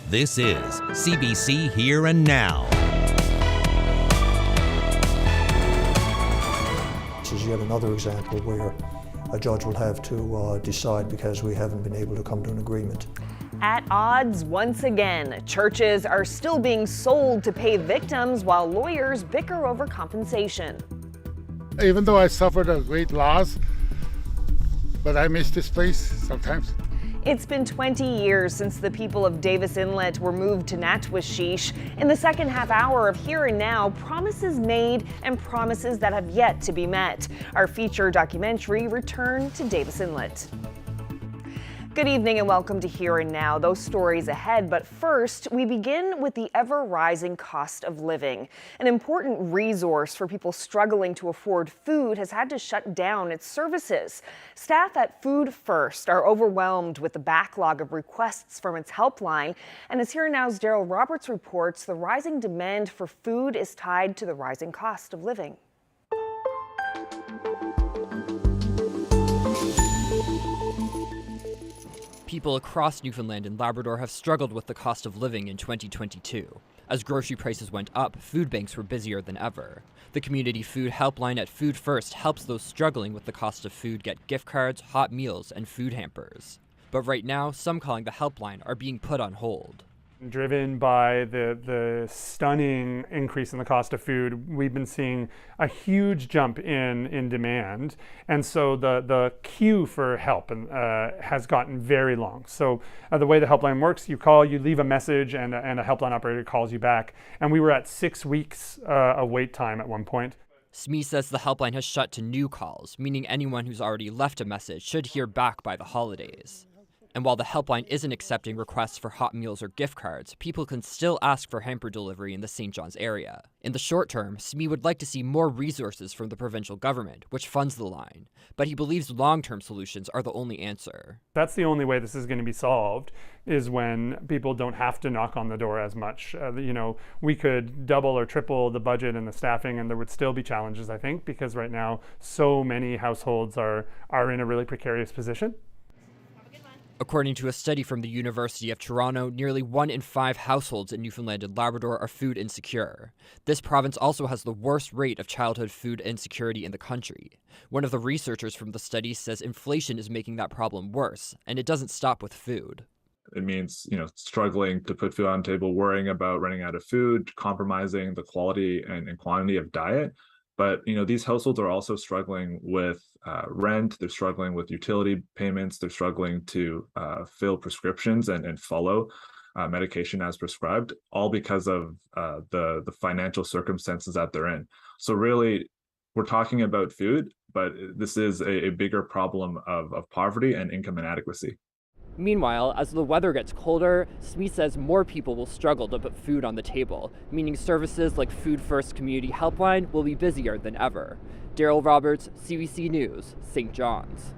This is CBC Here and Now. This is yet another example where a judge will have to decide because we haven't been able to come to an agreement. At odds once again, churches are still being sold to pay victims while lawyers bicker over compensation. Even though I suffered a great loss, but I miss this place sometimes. It's been 20 years since the people of Davis Inlet were moved to Natuashish. In the second half hour of Here and Now, promises made and promises that have yet to be met. Our feature documentary, Return to Davis Inlet. Good evening and welcome to Here and Now. Those stories ahead, but first, we begin with the ever-rising cost of living. An important resource for people struggling to afford food has had to shut down its services. Staff at Food First are overwhelmed with the backlog of requests from its helpline. And as Here and Now's Daryl Roberts reports, the rising demand for food is tied to the rising cost of living. People across Newfoundland and Labrador have struggled with the cost of living in 2022. As grocery prices went up, food banks were busier than ever. The community food helpline at Food First helps those struggling with the cost of food get gift cards, hot meals, and food hampers. But right now, some calling the helpline are being put on hold. Driven by the stunning increase in the cost of food, we've been seeing a huge jump in demand, and so the queue for help has gotten very long. So the way the helpline works, you call, you leave a message, and a helpline operator calls you back. And we were at 6 weeks of wait time at one point. SME says the helpline has shut to new calls, meaning anyone who's already left a message should hear back by the holidays. And while the helpline isn't accepting requests for hot meals or gift cards, people can still ask for hamper delivery in the St. John's area. In the short term, SME would like to see more resources from the provincial government, which funds the line. But he believes long-term solutions are the only answer. That's the only way this is going to be solved, is when people don't have to knock on the door as much. We could double or triple the budget and the staffing, and there would still be challenges, I think, because right now so many households are in a really precarious position. According to a study from the University of Toronto, nearly 1 in 5 households in Newfoundland and Labrador are food insecure. This province also has the worst rate of childhood food insecurity in the country. One of the researchers from the study says inflation is making that problem worse, and it doesn't stop with food. It means, struggling to put food on the table, worrying about running out of food, compromising the quality and quantity of diet. But, these households are also struggling with rent, they're struggling with utility payments, they're struggling to fill prescriptions and follow medication as prescribed, all because of the financial circumstances that they're in. So really, we're talking about food, but this is a bigger problem of poverty and income inadequacy. Meanwhile, as the weather gets colder, SME says more people will struggle to put food on the table, meaning services like Food First Community Helpline will be busier than ever. Daryl Roberts, CBC News, St. John's.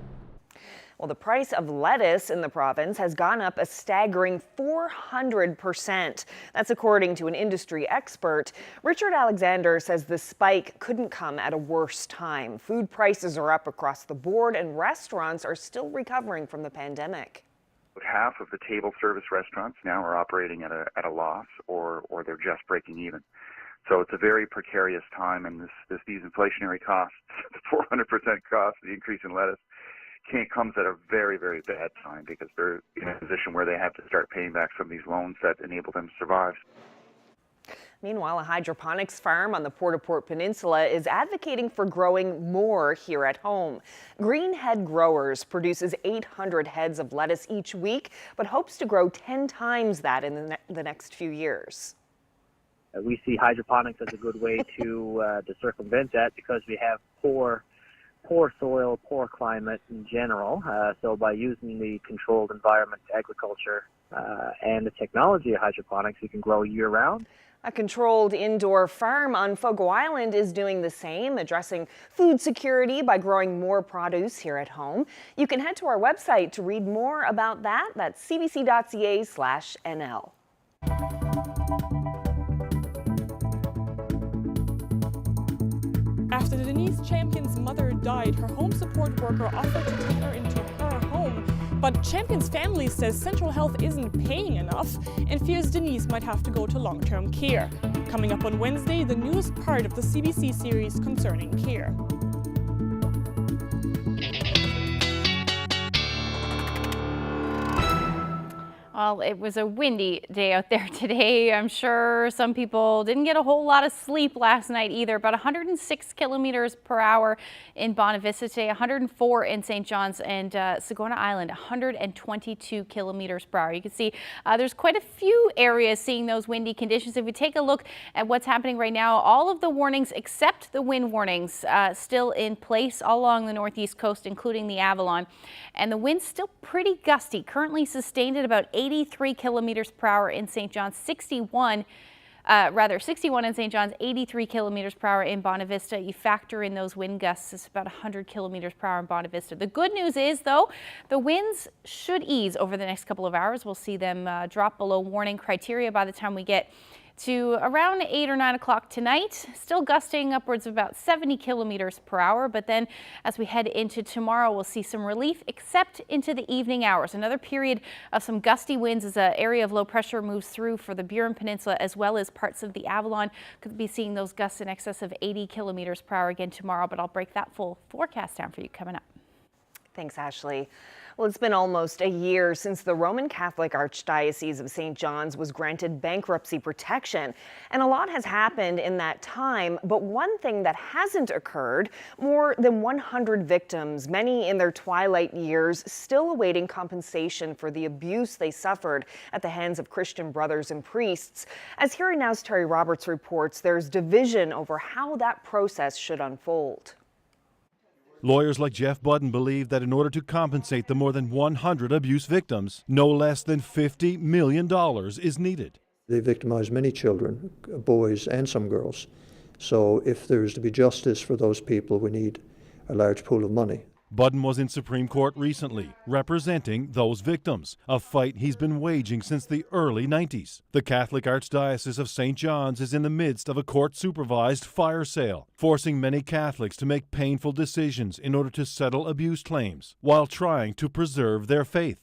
Well, the price of lettuce in the province has gone up a staggering 400%. That's according to an industry expert. Richard Alexander says the spike couldn't come at a worse time. Food prices are up across the board, and restaurants are still recovering from the pandemic. Half of the table service restaurants now are operating at a loss, or they're just breaking even. So it's a very precarious time, and these inflationary costs, the 400% cost, the increase in lettuce, comes at a very, very bad time, because they're in a position where they have to start paying back some of these loans that enable them to survive. Meanwhile, a hydroponics farm on the Port-au-Port Peninsula is advocating for growing more here at home. Green Head Growers produces 800 heads of lettuce each week, but hopes to grow 10 times that in the next few years. We see hydroponics as a good way to circumvent that, because we have poor soil, poor climate in general. So by using the controlled environment agriculture and the technology of hydroponics, we can grow year-round. A controlled indoor farm on Fogo Island is doing the same, addressing food security by growing more produce here at home. You can head to our website to read more about that. That's cbc.ca/NL. After Denise Champion's mother died, her home support worker offered to take her into her home But Champion's family says Central Health isn't paying enough and fears Denise might have to go to long-term care. Coming up on Wednesday, the newest part of the CBC series concerning care. Well, it was a windy day out there today. I'm sure some people didn't get a whole lot of sleep last night either. About 106 kilometers per hour in Bonavista today, 104 in St. John's, and Sagona Island, 122 kilometers per hour. You can see there's quite a few areas seeing those windy conditions. If we take a look at what's happening right now, all of the warnings except the wind warnings still in place all along the northeast coast, including the Avalon. And the wind's still pretty gusty, currently sustained at about 83 kilometers per hour in St. John's, 61 in St. John's, 83 kilometers per hour in Bonavista. You factor in those wind gusts, it's about 100 kilometers per hour in Bonavista. The good news is, though, the winds should ease over the next couple of hours. We'll see them drop below warning criteria by the time we get to around 8 or 9 o'clock tonight. Still gusting upwards of about 70 kilometers per hour, but then as we head into tomorrow, we'll see some relief except into the evening hours. Another period of some gusty winds as an area of low pressure moves through for the Burin Peninsula as well as parts of the Avalon. Could be seeing those gusts in excess of 80 kilometers per hour again tomorrow, but I'll break that full forecast down for you coming up. Thanks, Ashley. Well, it's been almost a year since the Roman Catholic Archdiocese of St. John's was granted bankruptcy protection, and a lot has happened in that time. But one thing that hasn't occurred, more than 100 victims, many in their twilight years, still awaiting compensation for the abuse they suffered at the hands of Christian brothers and priests. As Here and Now's Terry Roberts reports, there's division over how that process should unfold. Lawyers like Jeff Budden believe that in order to compensate the more than 100 abuse victims, no less than $50 million is needed. They victimize many children, boys and some girls. So if there's to be justice for those people, we need a large pool of money. Budden was in Supreme Court recently, representing those victims, a fight he's been waging since the early 90s. The Catholic Archdiocese of St. John's is in the midst of a court-supervised fire sale, forcing many Catholics to make painful decisions in order to settle abuse claims, while trying to preserve their faith.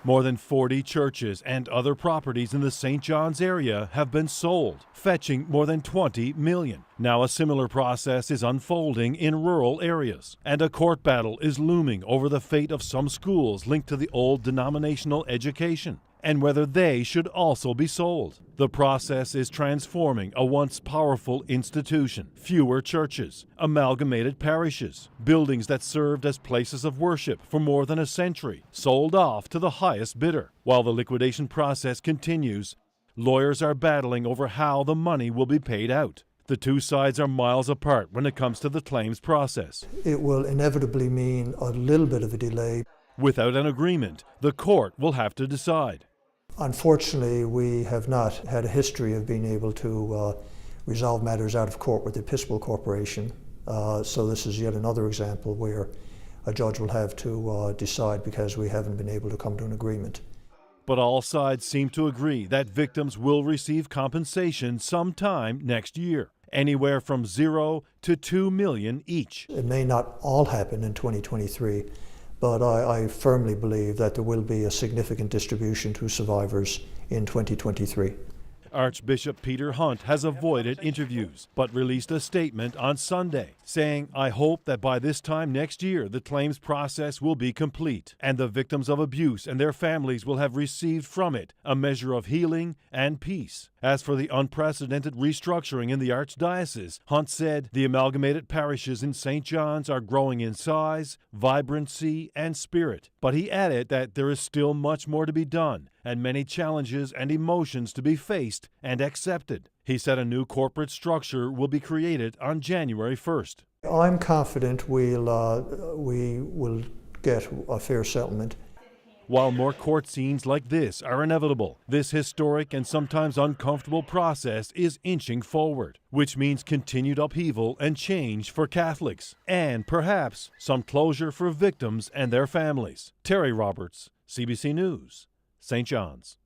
More than 40 churches and other properties in the St. John's area have been sold, fetching more than $20 million. Now a similar process is unfolding in rural areas, and a court battle is looming over the fate of some schools linked to the old denominational education, and whether they should also be sold. The process is transforming a once powerful institution. Fewer churches, amalgamated parishes, buildings that served as places of worship for more than a century, sold off to the highest bidder. While the liquidation process continues, lawyers are battling over how the money will be paid out. The two sides are miles apart when it comes to the claims process. It will inevitably mean a little bit of a delay. Without an agreement, the court will have to decide. Unfortunately, we have not had a history of being able to resolve matters out of court with the Episcopal Corporation. So this is yet another example where a judge will have to decide because we haven't been able to come to an agreement. But all sides seem to agree that victims will receive compensation sometime next year, anywhere from $0 to $2 million each. It may not all happen in 2023, but I firmly believe that there will be a significant distribution to survivors in 2023. Archbishop Peter Hunt has avoided interviews, but released a statement on Sunday saying, "I hope that by this time next year the claims process will be complete, and the victims of abuse and their families will have received from it a measure of healing and peace." As for the unprecedented restructuring in the Archdiocese, Hunt said the amalgamated parishes in St. John's are growing in size, vibrancy, and spirit. But he added that there is still much more to be done, and many challenges and emotions to be faced and accepted. He said a new corporate structure will be created on January 1st. I'm confident we will get a fair settlement. While more court scenes like this are inevitable, this historic and sometimes uncomfortable process is inching forward, which means continued upheaval and change for Catholics, and perhaps some closure for victims and their families. Terry Roberts, CBC News, St. John's.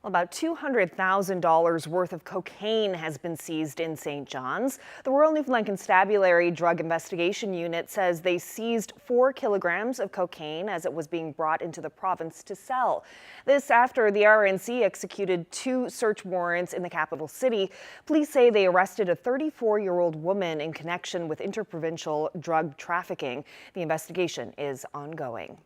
About $200,000 worth of cocaine has been seized in St. John's. The Royal Newfoundland Constabulary Drug Investigation Unit says they seized 4 kilograms of cocaine as it was being brought into the province to sell. This after the RNC executed 2 search warrants in the capital city. Police say they arrested a 34-year-old woman in connection with interprovincial drug trafficking. The investigation is ongoing.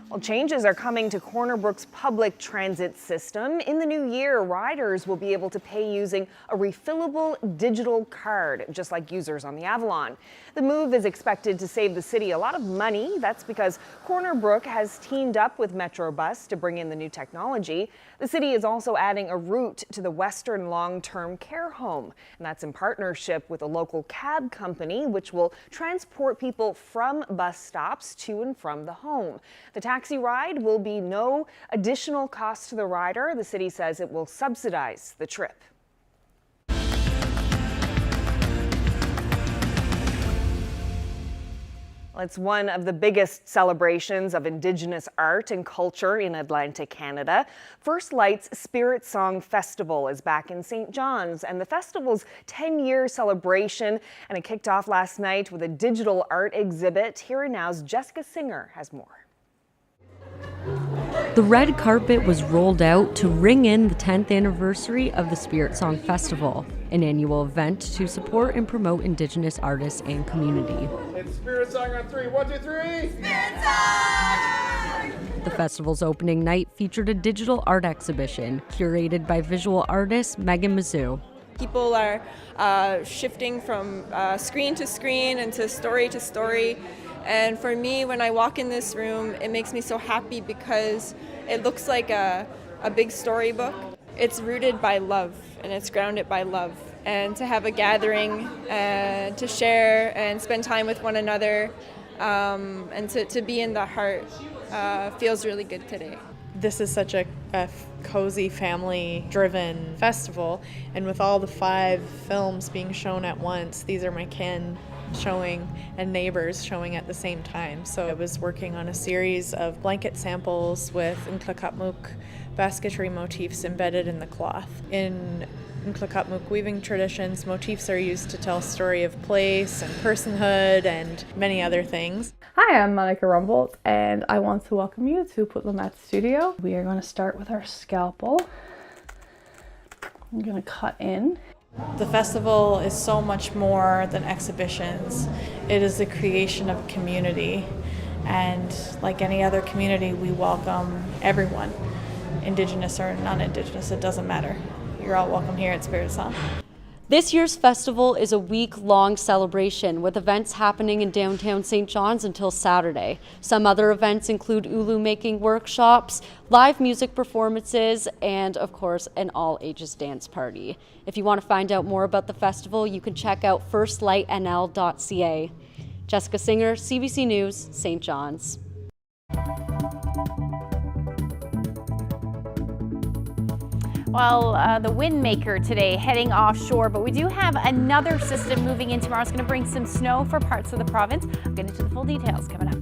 Well, changes are coming to Corner Brook's public transit system. In the new year, riders will be able to pay using a refillable digital card, just like users on the Avalon. The move is expected to save the city a lot of money. That's because Corner Brook has teamed up with Metrobus to bring in the new technology. The city is also adding a route to the Western Long-Term Care Home, and that's in partnership with a local cab company, which will transport people from bus stops to and from the home. The taxi ride will be no additional cost to the rider. The city says it will subsidize the trip. It's one of the biggest celebrations of Indigenous art and culture in Atlantic Canada. First Light's Spirit Song Festival is back in St. John's, and the festival's 10-year celebration, and it kicked off last night with a digital art exhibit. Here and Now's Jessica Singer has more. The red carpet was rolled out to ring in the 10th anniversary of the Spirit Song Festival, an annual event to support and promote Indigenous artists and community. It's Spirit Song on 3. 1, 2, 3. Spirit Song! The festival's opening night featured a digital art exhibition curated by visual artist Megan Mizzou. People are shifting from screen to screen and to story. And for me, when I walk in this room, it makes me so happy because it looks like a big storybook. It's rooted by love and it's grounded by love. And to have a gathering to share and spend time with one another and to be in the heart feels really good today. This is such a cozy, family-driven festival, and with all the 5 films being shown at once, these are my kin showing and neighbors showing at the same time. So I was working on a series of blanket samples with Nklakatmuk basketry motifs embedded in the cloth. In Nklakatmuk weaving traditions, motifs are used to tell a story of place and personhood and many other things. Hi, I'm Monica Rumbold, and I want to welcome you to Putlamat Studio. We are going to start with our scalpel. I'm going to cut in. The festival is so much more than exhibitions. It is the creation of a community, and like any other community, we welcome everyone, Indigenous or non-Indigenous, it doesn't matter. You're all welcome here at Spirit Song. This year's festival is a week-long celebration with events happening in downtown St. John's until Saturday. Some other events include ulu-making workshops, live music performances, and of course, an all-ages dance party. If you want to find out more about the festival, you can check out firstlightnl.ca. Jessica Singer, CBC News, St. John's. Well, the wind maker today heading offshore, but we do have another system moving in tomorrow. It's going to bring some snow for parts of the province. I'll get into the full details coming up.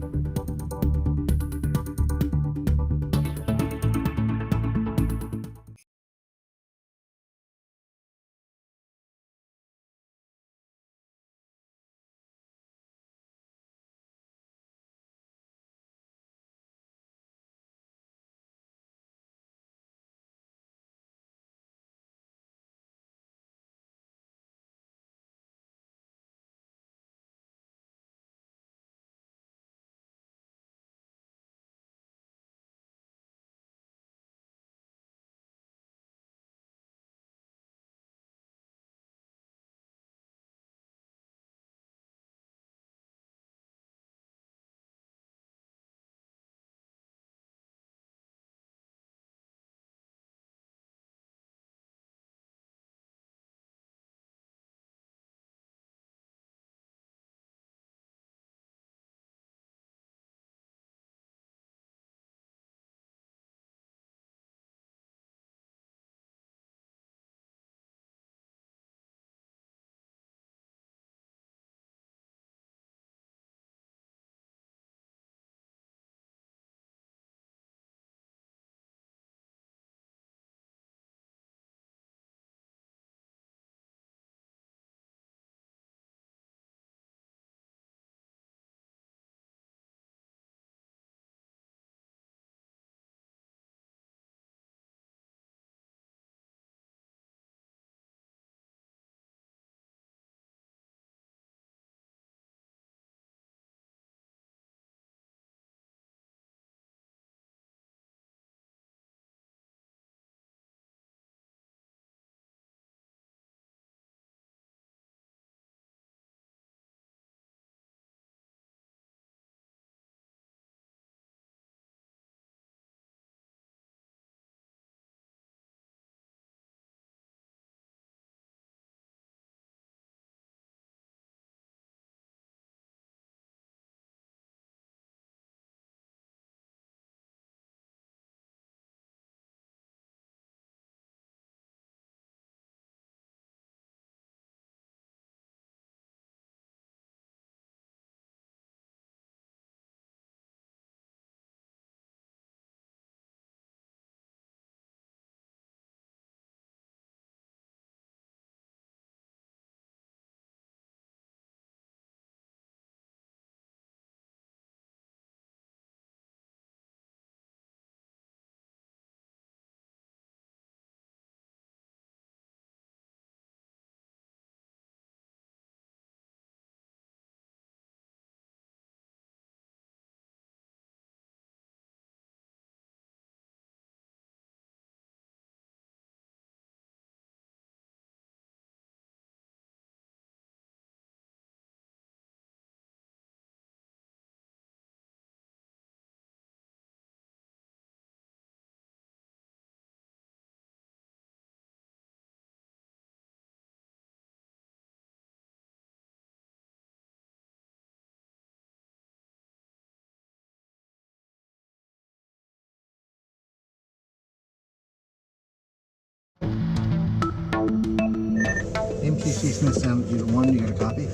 PC Smith Sound Unit 1, you got a copy?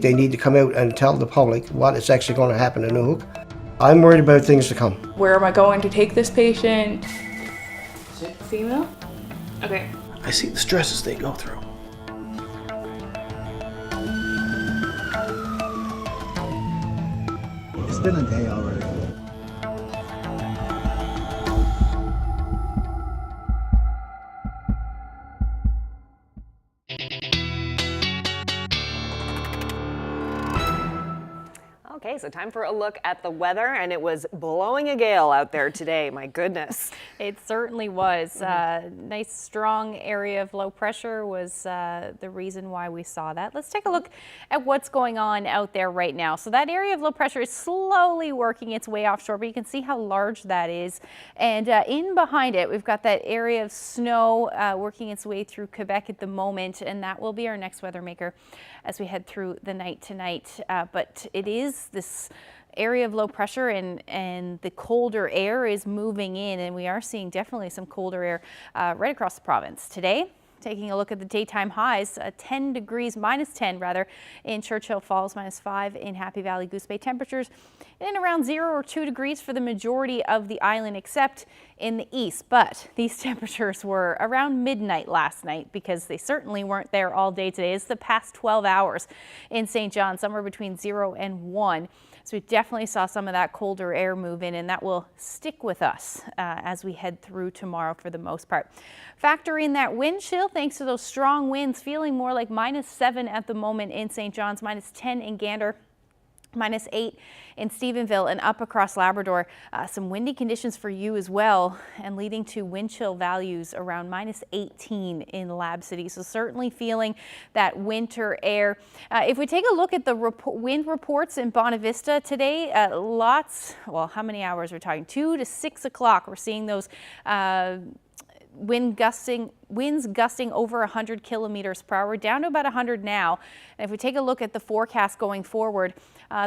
They need to come out and tell the public what is actually going to happen in Nuuk. I'm worried about things to come. Where am I going to take this patient? Is it female? Okay. I see the stresses they go through. It's been a day already. Okay, so time for a look at the weather, and it was blowing a gale out there today. My goodness. It certainly was. Nice strong area of low pressure was the reason why we saw that. Let's take a look at what's going on out there right now. So that area of low pressure is slowly working its way offshore, but you can see how large that is. And in behind it, we've got that area of snow working its way through Quebec at the moment, and that will be our next weather maker as we head through the night tonight. But it is this area of low pressure, and the colder air is moving in, and we are seeing definitely some colder air right across the province today. Taking a look at the daytime highs, 10 degrees, minus 10 rather, in Churchill Falls, minus 5 in Happy Valley, Goose Bay. Temperatures in around 0 or 2 degrees for the majority of the island, except in the east. But these temperatures were around midnight last night, because they certainly weren't there all day today. It's the past 12 hours in St. John, somewhere between 0 and 1. So we definitely saw some of that colder air move in, and that will stick with us as we head through tomorrow for the most part. Factor in that wind chill thanks to those strong winds, feeling more like minus 7 at the moment in St. John's, minus 10 in Gander, minus 8 in Stephenville, and up across Labrador. Some windy conditions for you as well, and leading to wind chill values around minus 18 in Lab City. So certainly feeling that winter air. If we take a look at the wind reports in Bonavista today, well, how many hours we're talking? 2 to 6 o'clock. We're seeing those winds gusting over 100 kilometers per hour, down to about 100 now. And if we take a look at the forecast going forward,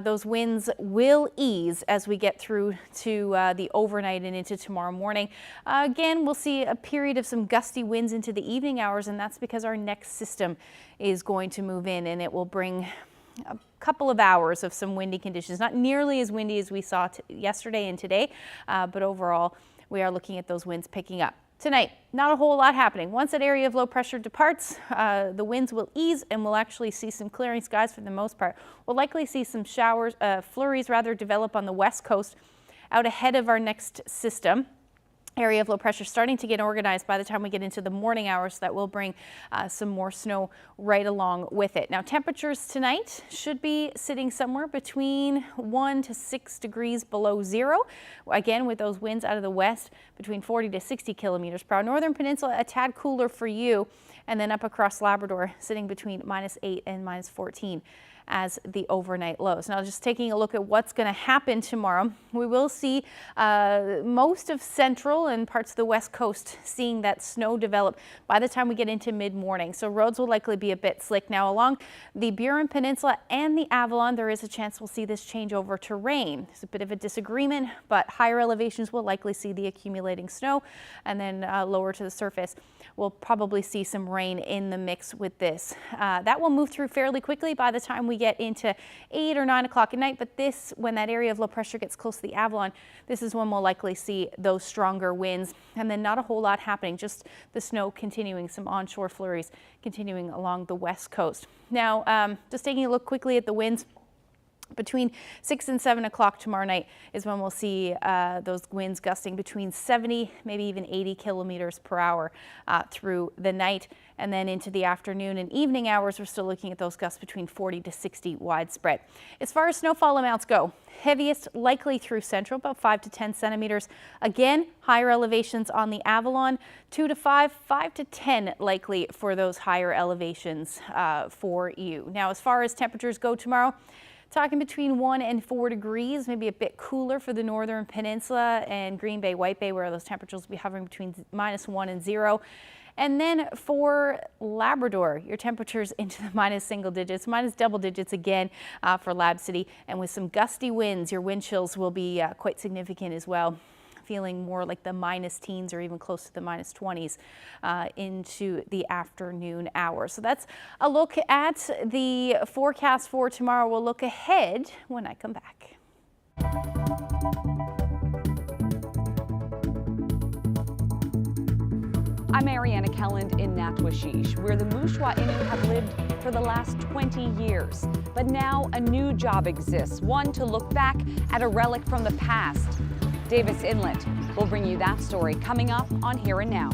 those winds will ease as we get through to the overnight and into tomorrow morning. Again, we'll see a period of some gusty winds into the evening hours, and that's because our next system is going to move in, and it will bring a couple of hours of some windy conditions. Not nearly as windy as we saw yesterday and today, but overall we are looking at those winds picking up. Tonight, not a whole lot happening. Once that area of low pressure departs, the winds will ease, and we'll actually see some clearing skies for the most part. We'll likely see some showers, flurries rather, develop on the west coast out ahead of our next system. Area of low pressure starting to get organized by the time we get into the morning hours. That will bring some more snow right along with it. Now, temperatures tonight should be sitting somewhere between 1 to 6 degrees below 0. Again, with those winds out of the west, between 40 to 60 kilometers per hour. Northern Peninsula, a tad cooler for you. And then up across Labrador, sitting between minus 8 and minus 14. As the overnight lows. Now, just taking a look at what's going to happen tomorrow, we will see most of central and parts of the west coast seeing that snow develop by the time we get into mid-morning. So roads will likely be a bit slick. Now, along the Burin Peninsula and the Avalon, there is a chance we'll see this change over to rain. There's a bit of a disagreement, but higher elevations will likely see the accumulating snow, and then lower to the surface, we'll probably see some rain in the mix with this. That will move through fairly quickly by the time we get into 8 or 9 o'clock at night, but when that area of low pressure gets close to the Avalon, this is when we'll likely see those stronger winds, and then not a whole lot happening, just the snow continuing, some onshore flurries continuing along the west coast. Now, just taking a look quickly at the winds. Between 6 and 7 o'clock tomorrow night is when we'll see those winds gusting between 70, maybe even 80 kilometers per hour through the night. And then into the afternoon and evening hours, we're still looking at those gusts between 40 to 60 widespread. As far as snowfall amounts go, heaviest likely through central, about 5 to 10 centimeters. Again, higher elevations on the Avalon, 2 to 5, 5 to 10 likely for those higher elevations for you. Now, as far as temperatures go tomorrow, talking between 1 and 4 degrees, maybe a bit cooler for the Northern Peninsula and Green Bay, White Bay, where those temperatures will be hovering between minus 1 and 0. And then for Labrador, your temperatures into the minus single digits, minus double digits again for Lab City. And with some gusty winds, your wind chills will be quite significant as well. feeling more like the minus teens or even close to the minus 20s into the afternoon hours. So that's a look at the forecast for tomorrow. We'll look ahead when I come back. I'm Mariana Kelland in Natuashish, where the Mushwa Innu have lived for the last 20 years. But now a new job exists, one to look back at a relic from the past. Davis Inlet will bring you that story coming up on Here and Now.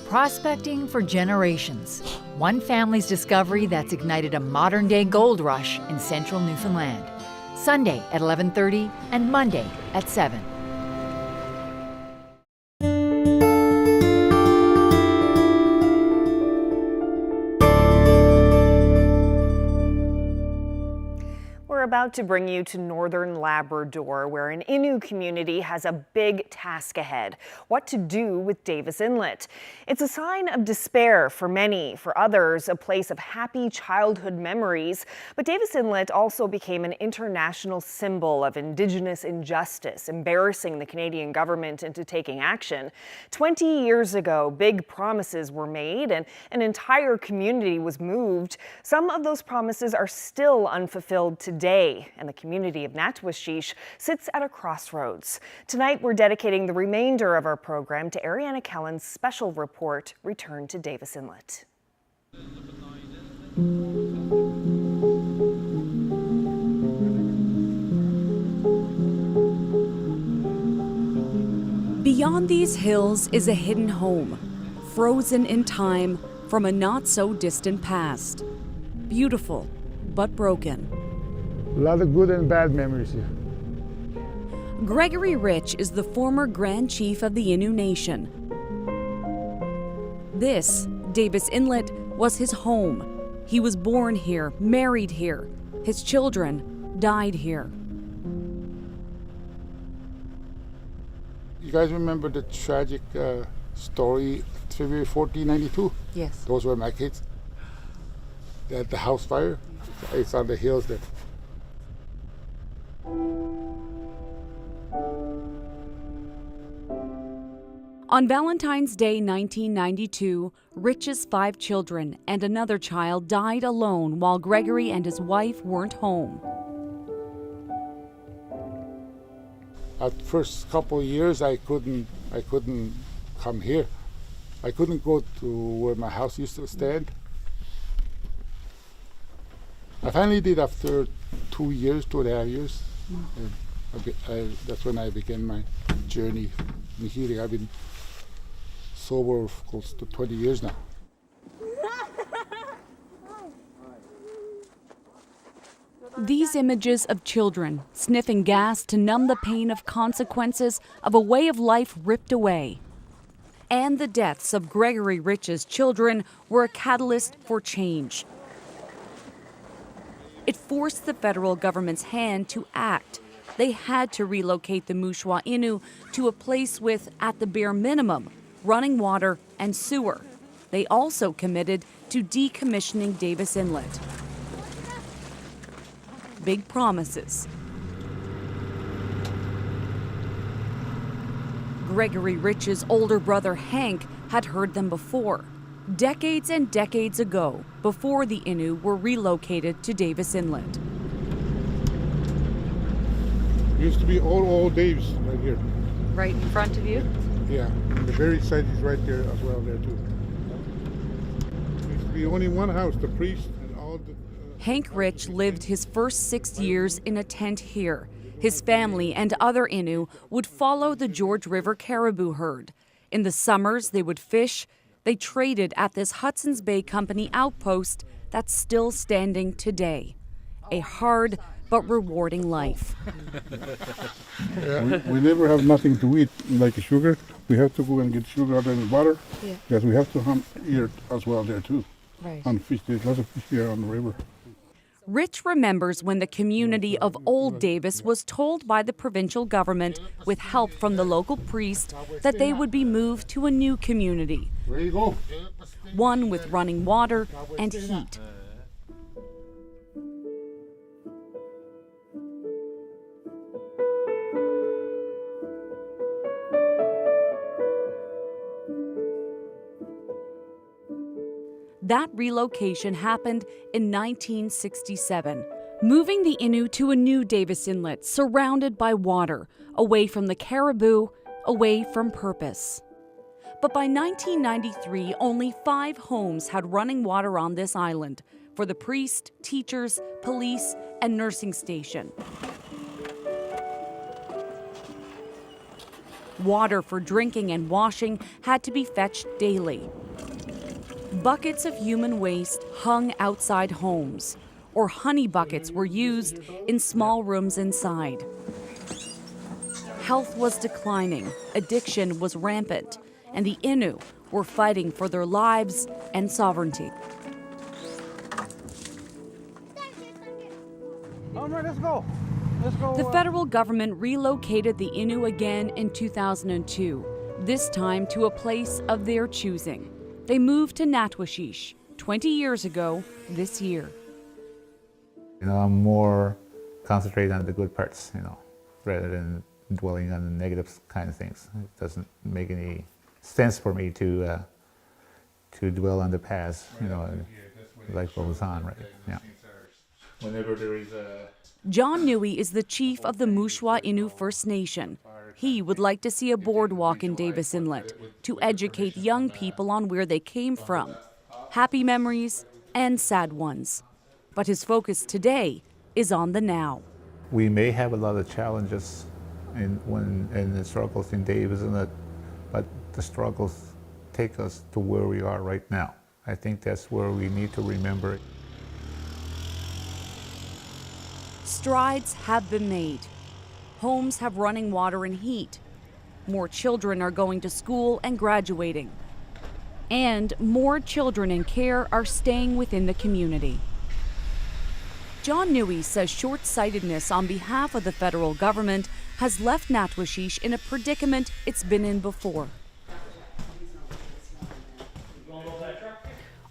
Prospecting for generations. One family's discovery that's ignited a modern-day gold rush in central Newfoundland. Sunday at 11:30 and Monday at 7. We're we're about to bring you to northern Labrador, where an Innu community has a big task ahead: what to do with Davis Inlet. It's a sign of despair for many, for others a place of happy childhood memories. But Davis Inlet also became an international symbol of Indigenous injustice, embarrassing the Canadian government into taking action. 20 years ago, big promises were made and an entire community was moved. Some of those promises are still unfulfilled today, and the community of Natuashish sits at a crossroads. Tonight, we're dedicating the remainder of our program to Ariana Kellen's special report, Return to Davis Inlet. Beyond these hills is a hidden home, frozen in time from a not-so-distant past. Beautiful, but broken. A lot of good and bad memories here. Gregory Rich is the former Grand Chief of the Innu Nation. This, Davis Inlet, was his home. He was born here, married here. His children died here. You guys remember the tragic story, February 14, 92? Yes. Those were my kids. They had the house fire. It's on the hills there. On Valentine's Day 1992, Rich's 5 children and another child died alone while Gregory and his wife weren't home. At first couple of years, I couldn't come here. I couldn't go to where my house used to stand. I finally did after 2 years, 2.5 years. And that's when I began my journey in healing. I've been sober for close to 20 years now. These images of children sniffing gas to numb the pain of consequences of a way of life ripped away. And the deaths of Gregory Rich's children were a catalyst for change. It forced the federal government's hand to act. They had to relocate the Mushwa Innu to a place with, at the bare minimum, running water and sewer. They also committed to decommissioning Davis Inlet. Big promises. Gregory Rich's older brother Hank had heard them before, decades and decades ago, before the Innu were relocated to Davis Inlet. It used to be old Davis right here. Right in front of you? Yeah, and the buried site is right there as well there too. There used to be only one house, the priest and all the... Hank Rich lived his first 6 years in a tent here. His family and other Innu would follow the George River caribou herd. In the summers, they would fish. They traded at this Hudson's Bay Company outpost that's still standing today. A hard but rewarding life. We never have nothing to eat, like sugar. We have to go and get sugar out of the water. Yeah. Yes, we have to hunt here as well there too. Right. On fish, there's lots of fish here on the river. Rich remembers when the community of Old Davis was told by the provincial government, with help from the local priest, that they would be moved to a new community. Where you go? One with running water and heat. That relocation happened in 1967, moving the Innu to a new Davis Inlet surrounded by water, away from the caribou, away from purpose. But by 1993, only 5 homes had running water on this island for the priest, teachers, police, and nursing station. Water for drinking and washing had to be fetched daily. Buckets of human waste hung outside homes, or honey buckets were used in small rooms inside. Health was declining, addiction was rampant, and the Innu were fighting for their lives and sovereignty. All right, let's go. Let's go. The federal government relocated the Innu again in 2002, this time to a place of their choosing. They moved to Natuashish 20 years ago this year. I'm more concentrated on the good parts, rather than dwelling on the negative kind of things. It doesn't make any sense for me to dwell on the past, life goes on, right? Yeah. Whenever there is a... John Newey is the chief of the Mushwa Innu First Nation. He would like to see a boardwalk in Davis Inlet to educate young people on where they came from, happy memories and sad ones. But his focus today is on the now. We may have a lot of challenges in the struggles in Davis Inlet, but the struggles take us to where we are right now. I think that's where we need to remember it. Strides have been made. Homes have running water and heat. More children are going to school and graduating. And more children in care are staying within the community. John Newey says short-sightedness on behalf of the federal government has left Natuashish in a predicament it's been in before.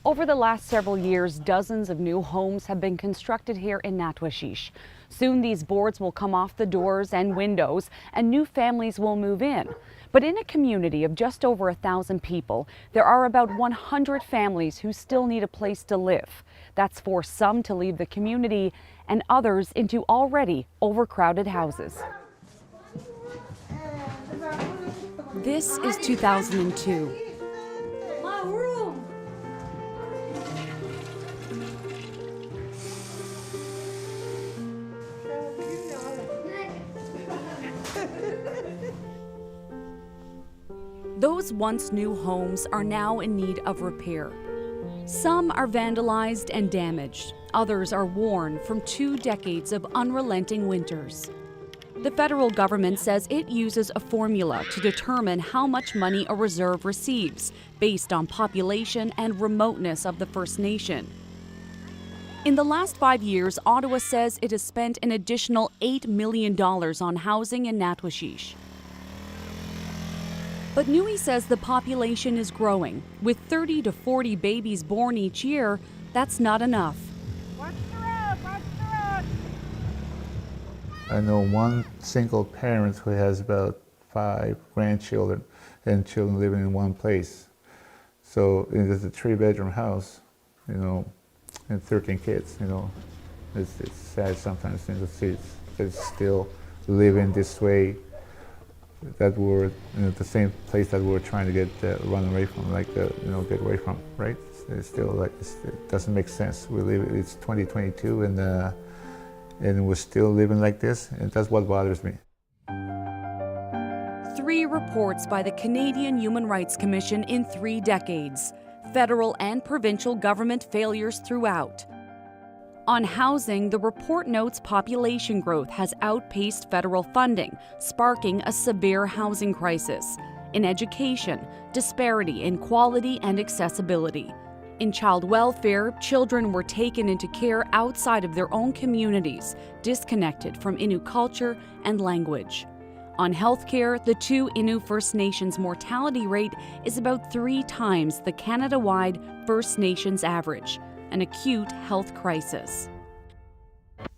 Over the last several years, dozens of new homes have been constructed here in Natuashish. Soon these boards will come off the doors and windows, and new families will move in. But in a community of just over 1,000 people, there are about 100 families who still need a place to live. That's forced some to leave the community and others into already overcrowded houses. This is 2002. My room. Those once new homes are now in need of repair. Some are vandalized and damaged. Others are worn from 2 decades of unrelenting winters. The federal government says it uses a formula to determine how much money a reserve receives based on population and remoteness of the First Nation. In the last 5 years, Ottawa says it has spent an additional $8 million on housing in Natuashish. But Newey says the population is growing. With 30 to 40 babies born each year, that's not enough. I know one single parent who has about 5 grandchildren and children living in one place. So it's a 3-bedroom house, and 13 kids, It's sad sometimes to see that still living this way, that we're the same place that we're trying to run away from, get away from, right? It's still it doesn't make sense. It's 2022 and we're still living like this, and that's what bothers me. 3 reports by the Canadian Human Rights Commission in 3 decades. Federal and provincial government failures throughout. On housing, the report notes population growth has outpaced federal funding, sparking a severe housing crisis. In education, disparity in quality and accessibility. In child welfare, children were taken into care outside of their own communities, disconnected from Innu culture and language. On healthcare, the 2 Innu First Nations mortality rate is about 3 times the Canada-wide First Nations average, an acute health crisis.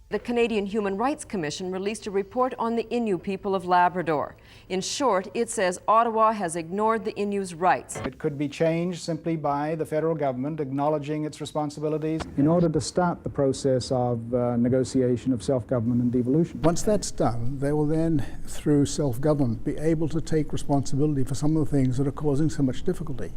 The Canadian Human Rights Commission released a report on the Innu people of Labrador. In short, it says Ottawa has ignored the Innu's rights. It could be changed simply by the federal government acknowledging its responsibilities in order to start the process of negotiation of self-government and devolution. Once that's done, they will then, through self-government, be able to take responsibility for some of the things that are causing so much difficulty.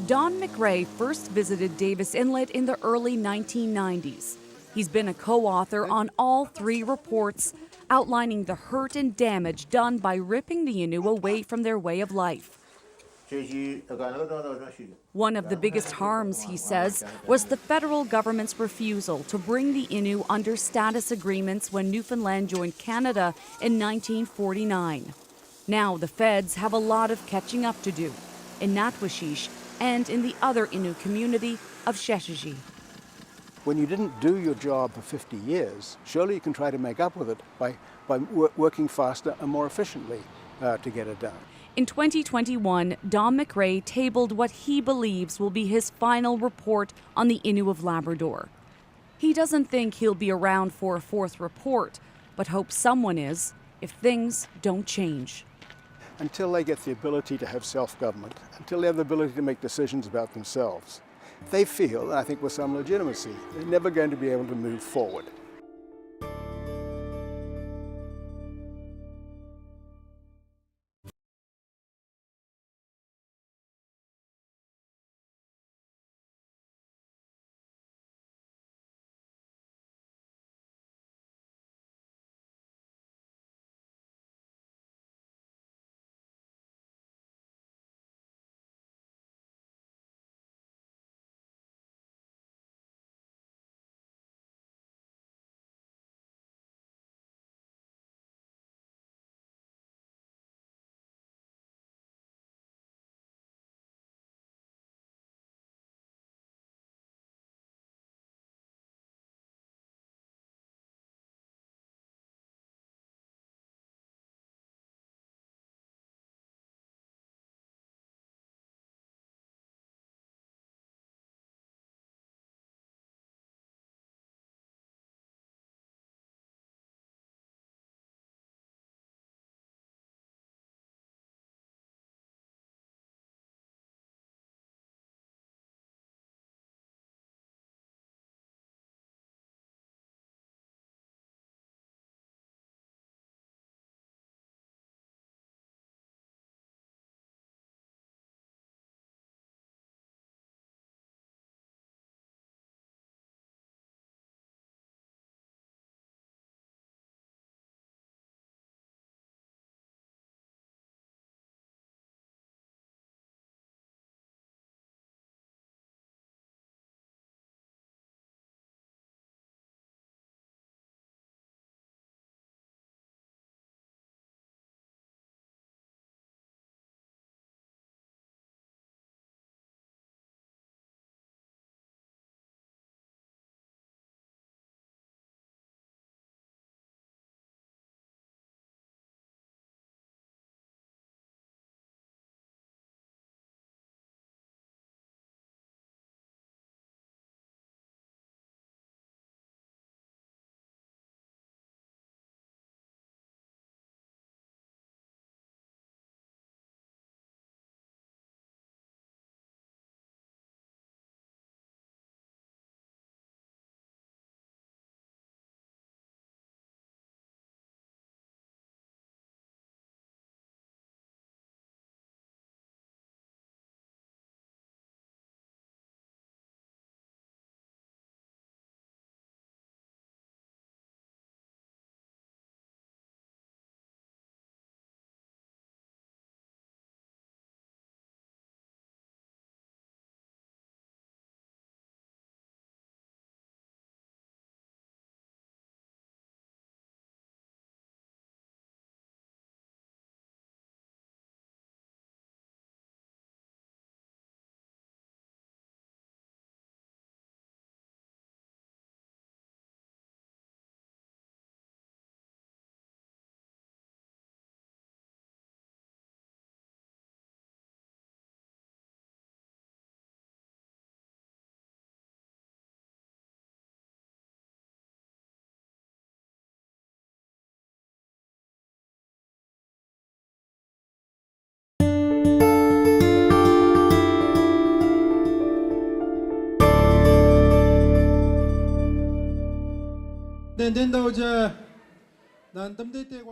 Don McRae first visited Davis Inlet in the early 1990s. He's been a co-author on all 3 reports, outlining the hurt and damage done by ripping the Innu away from their way of life. One of the biggest harms, he says, was the federal government's refusal to bring the Innu under status agreements when Newfoundland joined Canada in 1949. Now the feds have a lot of catching up to do in Natuashish and in the other Innu community of Sheshaji. when you didn't do your job for 50 years, surely you can try to make up with it by working faster and more efficiently to get it done. In 2021, Dom McRae tabled what he believes will be his final report on the Innu of Labrador. He doesn't think he'll be around for a fourth report, but hopes someone is if things don't change. Until they get the ability to have self-government, until they have the ability to make decisions about themselves, they feel, and I think with some legitimacy, they're never going to be able to move forward.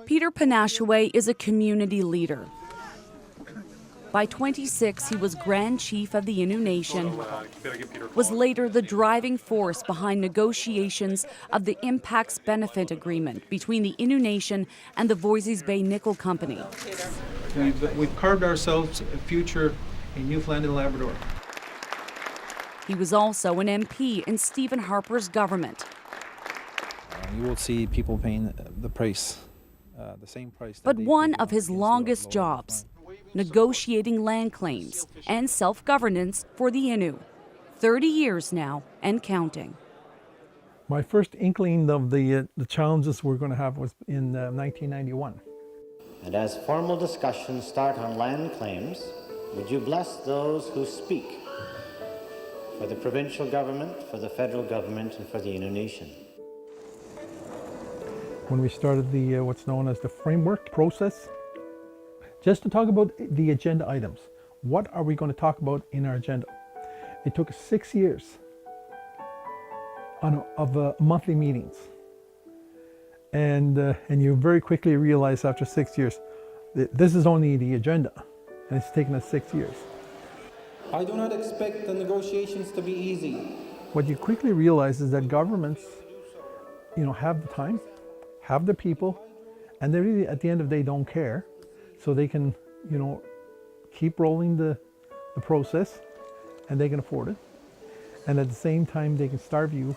Peter Panashaway is a community leader. By 26, he was Grand Chief of the Innu Nation, was later the driving force behind negotiations of the Impacts Benefit Agreement between the Innu Nation and the Voisey's Bay Nickel Company. We've carved ourselves a future in Newfoundland and Labrador. He was also an MP in Stephen Harper's government. You will see people paying the price, the same price. But one of his longest jobs, negotiating land claims and self-governance for the Innu. 30 years now and counting. My first inkling of the challenges we're going to have was in 1991. And as formal discussions start on land claims, would you bless those who speak for the provincial government, for the federal government, and for the Innu Nation? When we started the what's known as the framework process, just to talk about the agenda items. What are we going to talk about in our agenda? It took 6 years of monthly meetings. And you very quickly realize after 6 years that this is only the agenda, and it's taken us 6 years. I do not expect the negotiations to be easy. What you quickly realize is that governments, have the time, have the people, and they really, at the end of the day, don't care. So they can, keep rolling the process, and they can afford it. And at the same time, they can starve you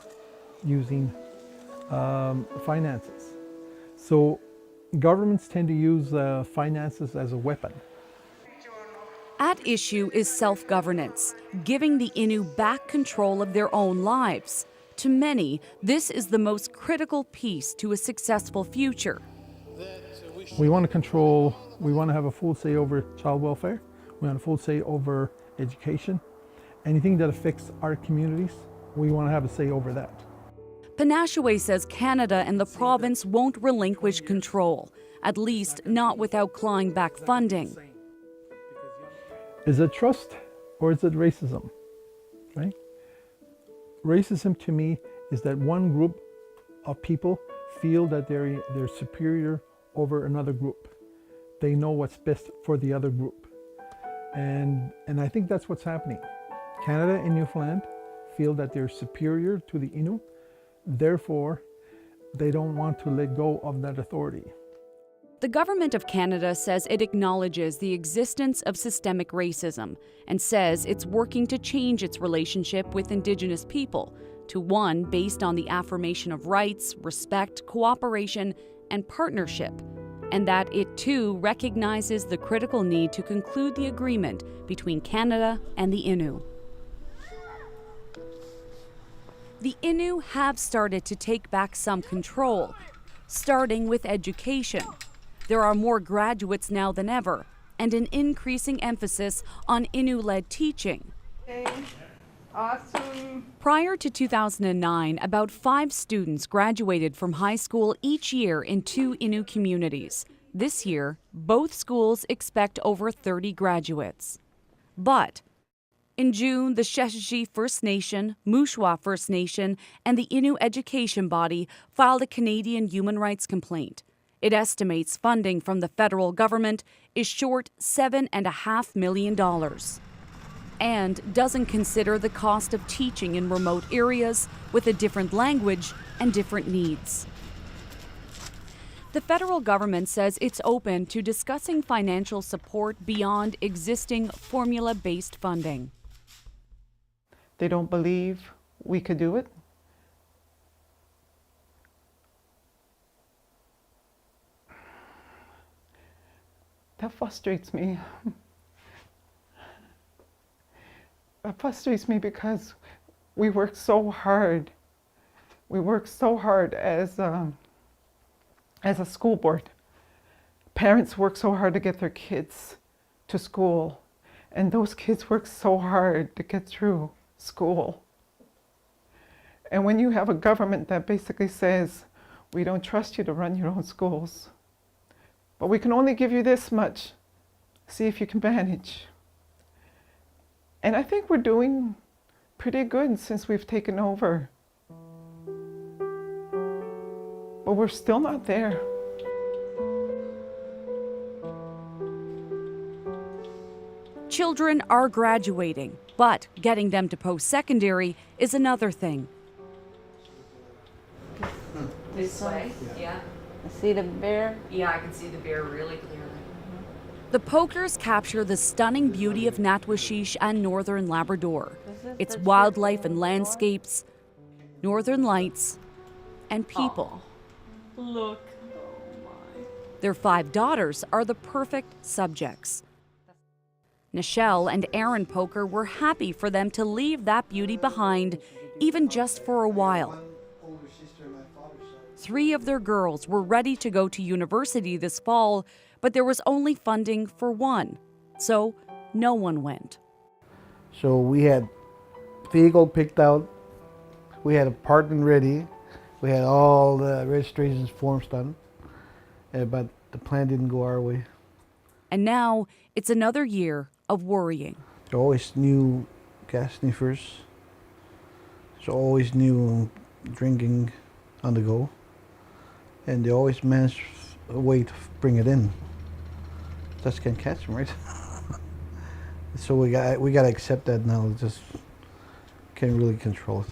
using finances. So governments tend to use finances as a weapon. At issue is self-governance, giving the Innu back control of their own lives. To many, this is the most critical piece to a successful future. We want to control, we want to have a full say over child welfare, we want a full say over education. Anything that affects our communities, we want to have a say over that. Panashaway says Canada and the province won't relinquish control, at least not without clawing back funding. Is it trust or is it racism, right? Racism to me is that one group of people feel that they're superior over another group. They know what's best for the other group. And I think that's what's happening. Canada and Newfoundland feel that they're superior to the Innu, therefore they don't want to let go of that authority. The Government of Canada says it acknowledges the existence of systemic racism and says it's working to change its relationship with Indigenous people to one based on the affirmation of rights, respect, cooperation, and partnership, and that it too recognizes the critical need to conclude the agreement between Canada and the Innu. The Innu have started to take back some control, starting with education. There are more graduates now than ever, and an increasing emphasis on Innu-led teaching. Okay. Awesome. Prior to 2009, about 5 students graduated from high school each year in 2 Innu communities. This year, both schools expect over 30 graduates. But in June, the Natuashish First Nation, Mushwa First Nation, and the Innu Education Body filed a Canadian human rights complaint. It estimates funding from the federal government is short $7.5 million and doesn't consider the cost of teaching in remote areas with a different language and different needs. The federal government says it's open to discussing financial support beyond existing formula-based funding. They don't believe we could do it. That frustrates me. That frustrates me because we work so hard. We work so hard as a school board. Parents work so hard to get their kids to school, and those kids work so hard to get through school. And when you have a government that basically says, we don't trust you to run your own schools, but we can only give you this much, see if you can manage. And I think we're doing pretty good since we've taken over. But we're still not there. Children are graduating, but getting them to post-secondary is another thing. This way? Yeah. See the bear? Yeah, I can see the bear really clearly. The pokers capture the stunning beauty of Natuashish and Northern Labrador, its wildlife and landscapes, northern lights, and people. Oh, look. Oh my. Their 5 daughters are the perfect subjects. Nichelle and Aaron Poker were happy for them to leave that beauty behind, even just for a while. 3 of their girls were ready to go to university this fall, but there was only funding for one, so no one went. So we had vehicle picked out, we had apartment ready, we had all the registrations forms done, but the plan didn't go our way. And now it's another year of worrying. There are always new gas sniffers. There's always new drinking on the go. And they always manage a way to bring it in. Just can't catch them, right? So we got to accept that now. Just can't really control it.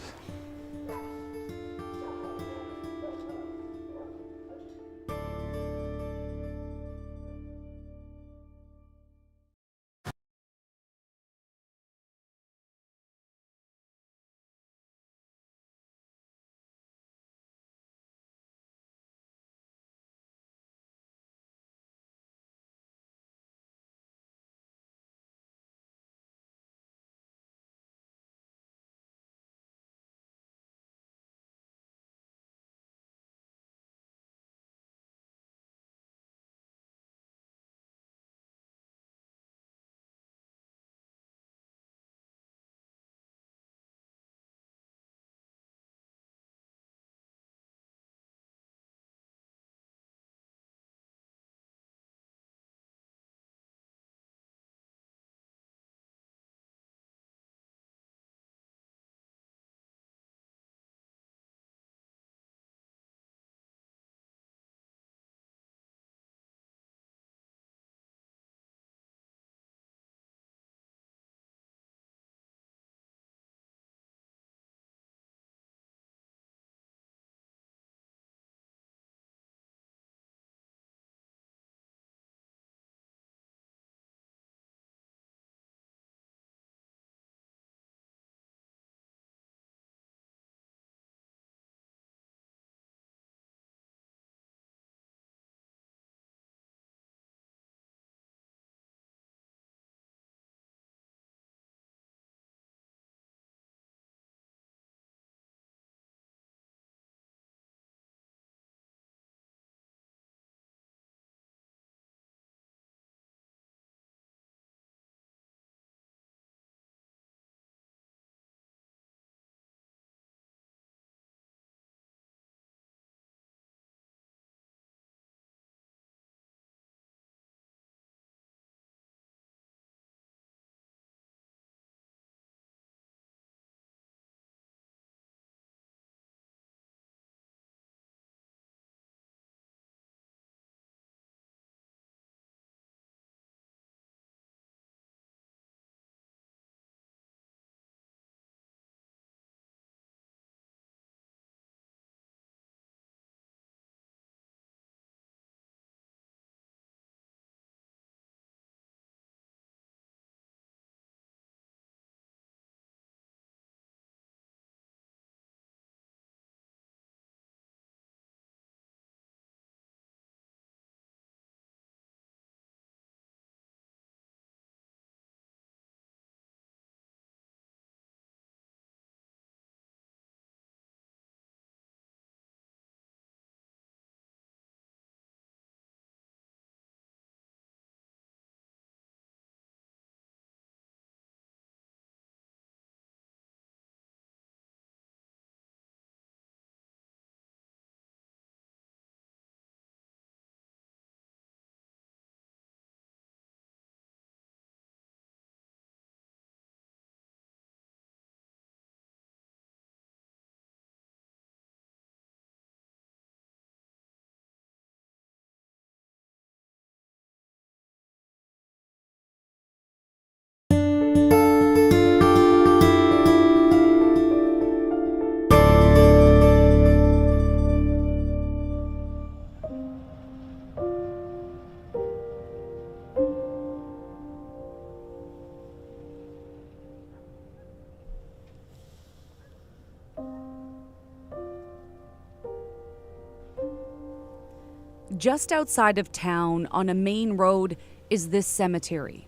Just outside of town on a main road is this cemetery.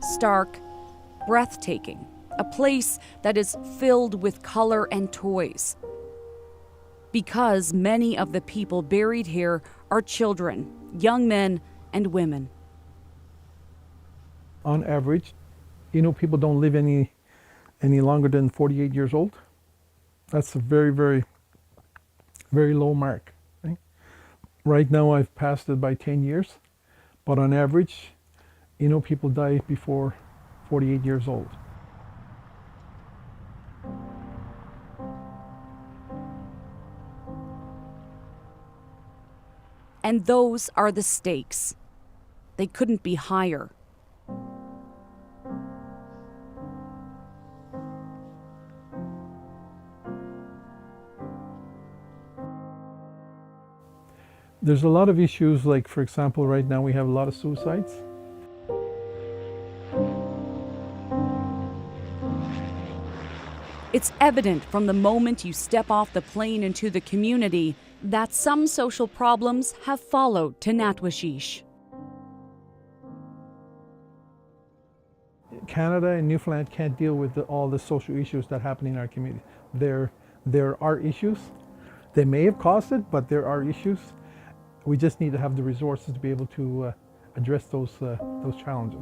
Stark, breathtaking, a place that is filled with color and toys. because many of the people buried here are children, young men, and women. On average, people don't live any longer than 48 years old. That's a very, very, very low mark. Right now I've passed it by 10 years, but on average, people die before 48 years old. And those are the stakes. They couldn't be higher. There's a lot of issues, like for example, right now we have a lot of suicides. It's evident from the moment you step off the plane into the community that some social problems have followed to Natuashish. Canada and Newfoundland can't deal with all the social issues that happen in our community. There are issues. They may have caused it, but there are issues. We just need to have the resources to be able to address those challenges.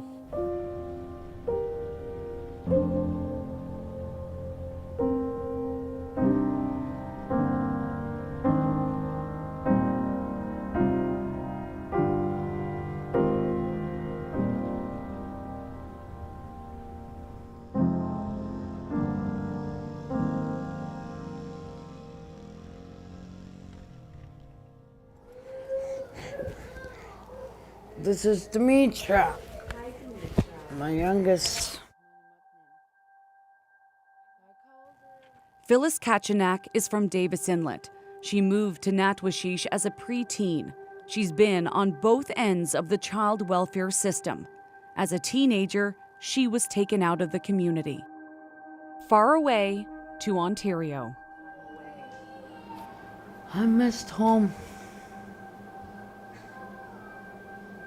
This is Demetra, my youngest. Phyllis Kachanak is from Davis Inlet. She moved to Natuashish as a preteen. She's been on both ends of the child welfare system. As a teenager, she was taken out of the community. Far away to Ontario. I missed home.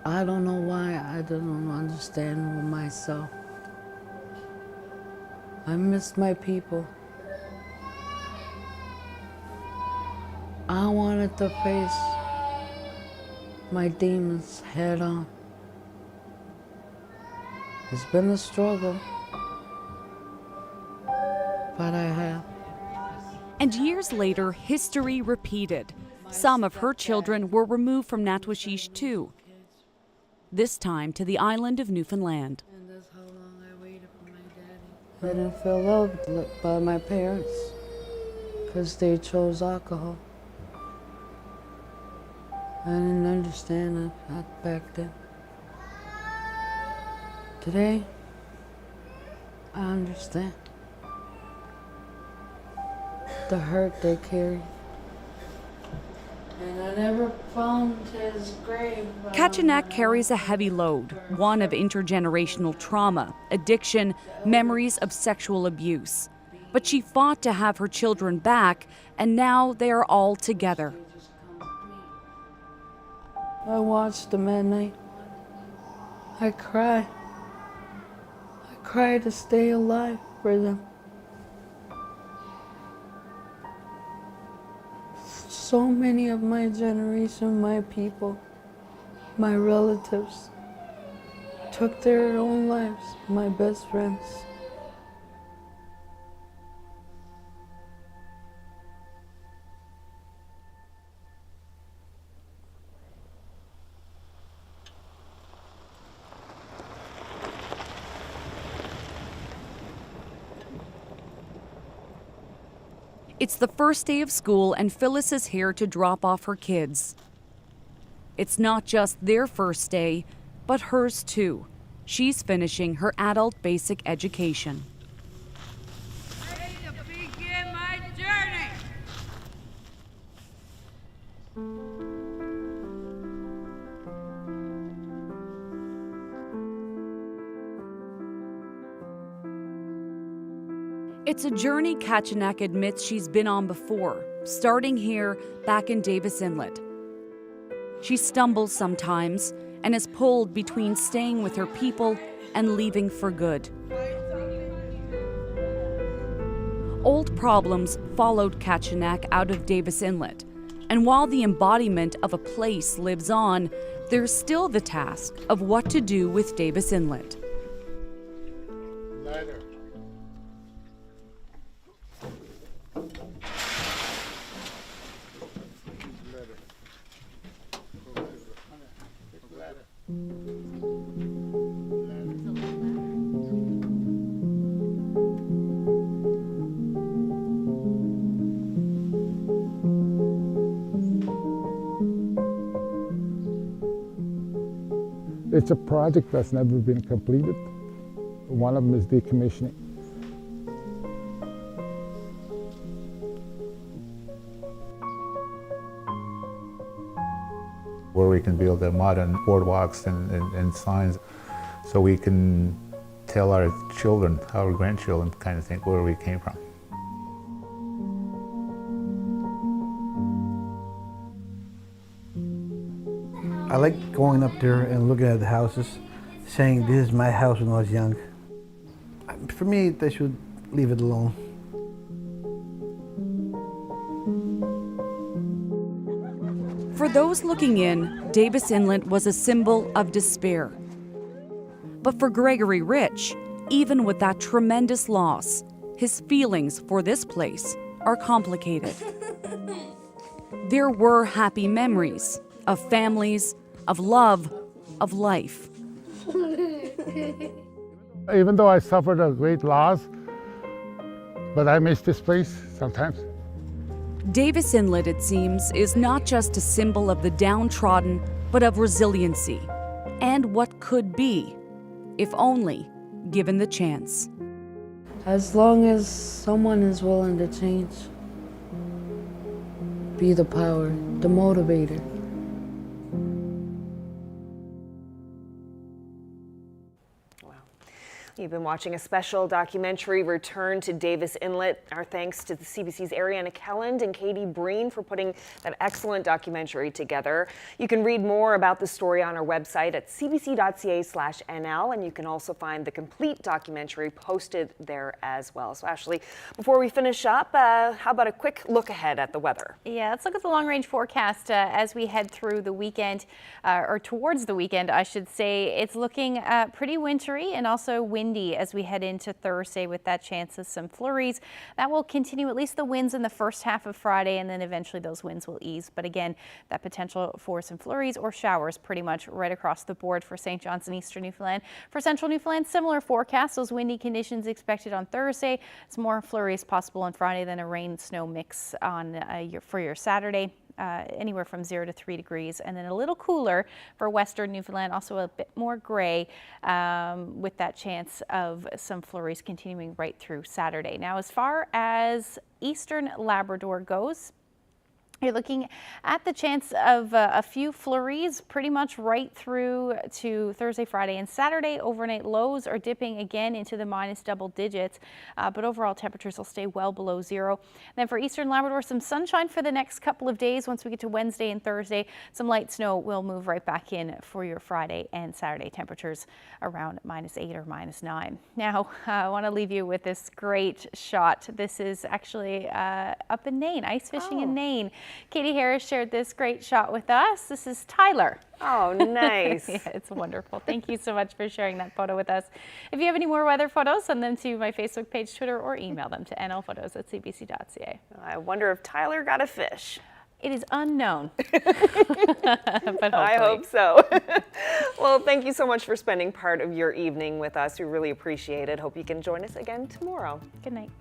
I don't know why. I don't understand myself. I miss my people. I wanted to face my demons head on. It's been a struggle, but I have. And years later, history repeated. Some of her children were removed from Natuashish too. This time to the island of Newfoundland. And that's how long I waited for my daddy. I didn't feel loved by my parents because they chose alcohol. I didn't understand that back then. Today, I understand the hurt they carry. And I never found his grave. Kachanak carries a heavy load, one of intergenerational trauma, addiction, memories of sexual abuse. But she fought to have her children back, and now they are all together. I watched them at night. I cry. I cry to stay alive for them. So many of my generation, my people, my relatives, took their own lives, my best friends. It's the first day of school, and Phyllis is here to drop off her kids. It's not just their first day, but hers too. She's finishing her adult basic education. Ready to begin my journey. It's a journey Kachanak admits she's been on before, starting here back in Davis Inlet. She stumbles sometimes and is pulled between staying with her people and leaving for good. old problems followed Kachenak out of Davis Inlet. And while the embodiment of a place lives on, there's still the task of what to do with Davis Inlet. Ladder. It's a project that's never been completed. One of them is decommissioning. Where we can build the modern boardwalks and signs so we can tell our children, our grandchildren, kind of think where we came from. I like going up there and looking at the houses, saying this is my house when I was young. For me, they should leave it alone. For those looking in, Davis Inlet was a symbol of despair. But for Gregory Rich, even with that tremendous loss, his feelings for this place are complicated. There were happy memories of families, of love, of life. Even though I suffered a great loss, but I miss this place sometimes. Davis Inlet, it seems, is not just a symbol of the downtrodden, but of resiliency and what could be, if only given the chance. As long as someone is willing to change, be the power, the motivator. You've been watching a special documentary, Return to Davis Inlet. Our thanks to the CBC's Ariana Kelland and Katie Breen for putting that excellent documentary together. You can read more about the story on our website at cbc.ca/nl, and you can also find the complete documentary posted there as well. So Ashley, before we finish up, how about a quick look ahead at the weather? Yeah, let's look at the long-range forecast as we head through the weekend, or towards the weekend, I should say. It's looking pretty wintry and also windy as we head into Thursday, with that chance of some flurries. That will continue, at least the winds in the first half of Friday, and then eventually those winds will ease. But again, that potential for some flurries or showers pretty much right across the board for St. John's and Eastern Newfoundland. For Central Newfoundland, similar forecast. Those windy conditions expected on Thursday. It's more flurries possible on Friday than a rain-snow mix on for your Saturday. Anywhere from 0 to 3 degrees, and then a little cooler for Western Newfoundland, also a bit more gray, with that chance of some flurries continuing right through Saturday. Now, as far as Eastern Labrador goes, you're looking at the chance of a few flurries pretty much right through to Thursday, Friday, and Saturday. Overnight lows are dipping again into the minus double digits, but overall temperatures will stay well below zero. Then for Eastern Labrador, some sunshine for the next couple of days. Once we get to Wednesday and Thursday, some light snow will move right back in for your Friday and Saturday. Temperatures around -8 or -9. Now, I want to leave you with this great shot. This is actually up in Nain, ice fishing in Nain. Katie Harris shared this great shot with us. This is Tyler. Oh, nice. Yeah, it's wonderful. Thank you so much for sharing that photo with us. If you have any more weather photos, send them to my Facebook page, Twitter, or email them to nlphotos@cbc.ca. I wonder if Tyler got a fish. It is unknown. But I hope so. Well, thank you so much for spending part of your evening with us. We really appreciate it. Hope you can join us again tomorrow. Good night.